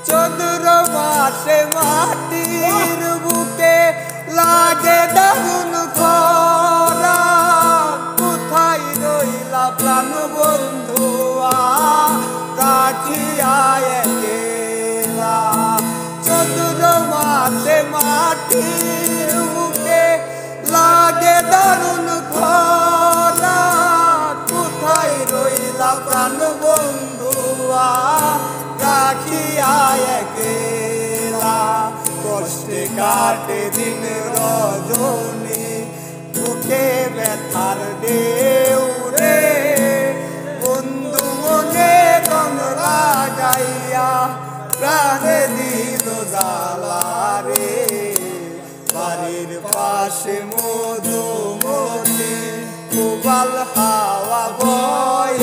চন্দ্র মাসে মাটির বুকে লাগে দারুণ খরা, কোথায় রইলা প্রাণ বন্ধু রাখিয়া একলা। চন্দ্র মাসে মাটির বুকে লাগে দারুণ খরা, কোথায় রইলা প্রাণ বন্ধু রাখিয়া একলা। কষ্টে কাটে দিন রজনী, বুকে ব্যথার ঢেউ রে, বন্ধু মনে রং লাগাইয়া প্রাণে দিল জ্বালা রে। বাড়ির পাশে মধুমতি, প্রবাল হাওয়া বয়